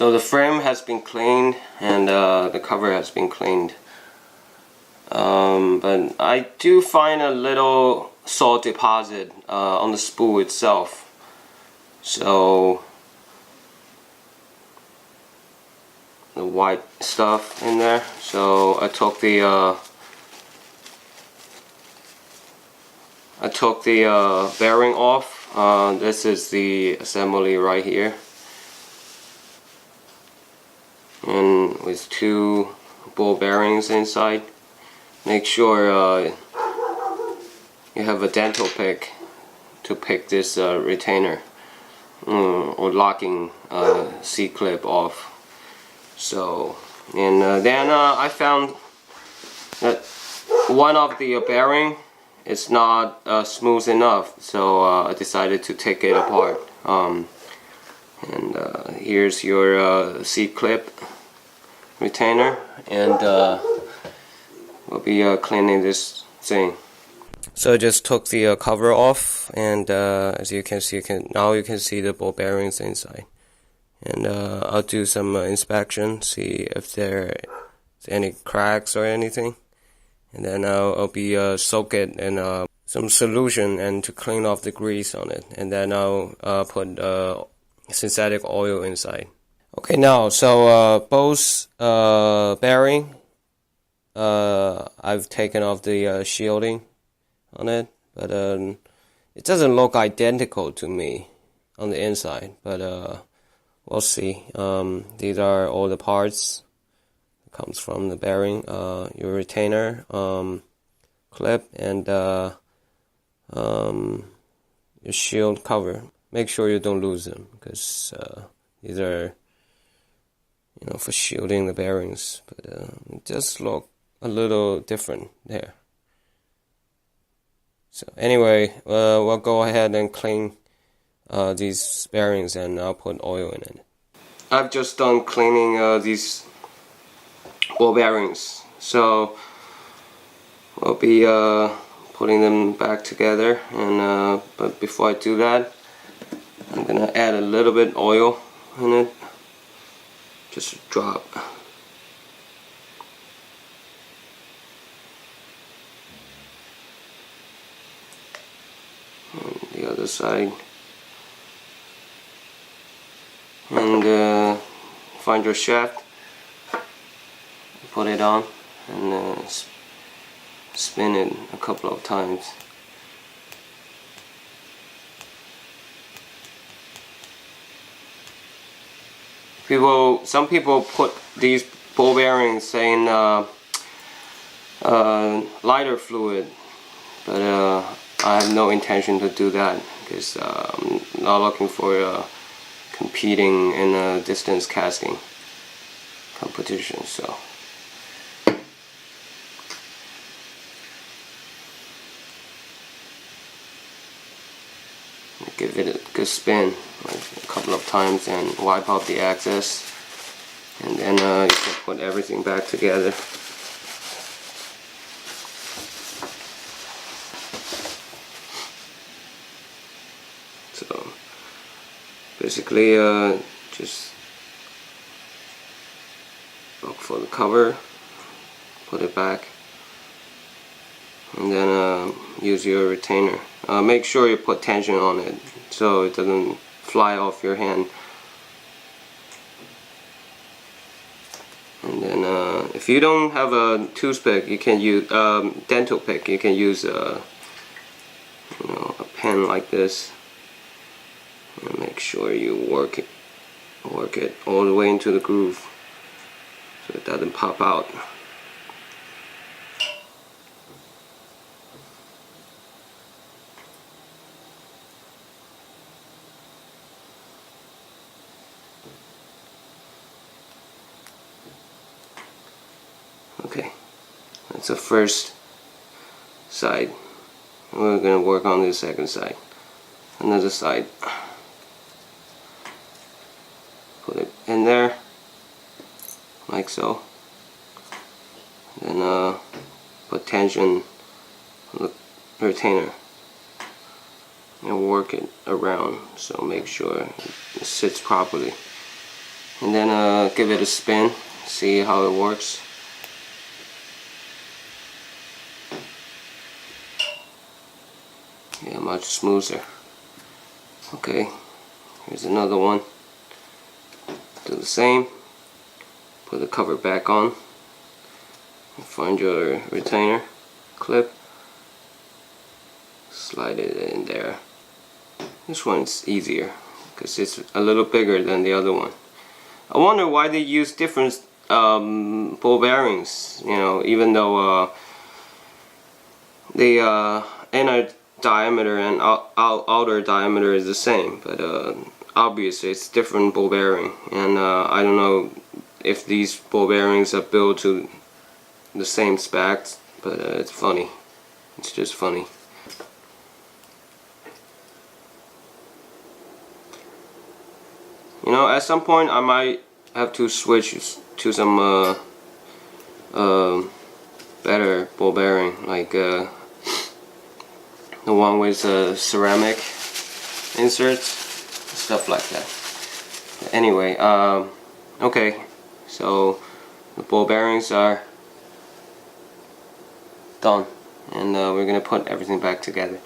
So the frame has been cleaned and the cover has been cleaned. But I do find a little salt deposit on the spool itself. So the white stuff in there. So I took the bearing off. This is the assembly right here, and with two ball bearings inside. Make sure you have a dental pick to pick this retainer or locking C-clip off. So, and then I found that one of the bearing is not smooth enough, so I decided to take it apart. And here's your C-clip retainer, and we'll be cleaning this thing. So I just took the cover off, and as you can see, now you can see the ball bearings inside. And I'll do some inspection, see if there's any cracks or anything. And then I'll be soak it in some solution and to clean off the grease on it. And then I'll put synthetic oil inside. Okay, now so both bearing, I've taken off the shielding on it, but it doesn't look identical to me on the inside. But we'll see. These are all the parts that comes from the bearing, your retainer, clip, and your shield cover. Make sure you don't lose them, because these are, you know, for shielding the bearings. But it does look a little different there. So anyway, we'll go ahead and clean these bearings, and I'll put oil in it. I've just done cleaning these ball bearings, so we'll be putting them back together. And but before I do that, I'm gonna add a little bit oil in it, just a drop. And the other side. And find your shaft, put it on, and spin it a couple of times. Some people put these ball bearings in lighter fluid, but I have no intention to do that, because I'm not looking for competing in a distance casting competition. So give it a good spin, like a couple of times, and wipe out the excess, and then you can put everything back together. So basically just look for the cover, put it back, and then use your retainer. Make sure you put tension on it so it doesn't fly off your hand. And then if you don't have a toothpick, you can use dental pick. You can use a pen like this. And make sure you work it all the way into the groove so it doesn't pop out. Okay, that's the first side. We're going to work on the second side. Another side. Put it in there, like so. Then put tension on the retainer and work it around, so make sure it sits properly. and then give it a spin, see how it works. Yeah, much smoother. Okay, here's another one. Do the same. Put the cover back on. Find your retainer clip. Slide it in there. This one's easier because it's a little bigger than the other one. I wonder why they use different ball bearings. You know, even though the inner diameter and outer diameter is the same, but obviously it's different ball bearing, and I don't know if these ball bearings are built to the same specs, but it's funny. It's just funny. You know, at some point I might have to switch to some better ball bearing, like the one with ceramic inserts, stuff like that. But anyway, okay, so the ball bearings are done, and we're gonna put everything back together.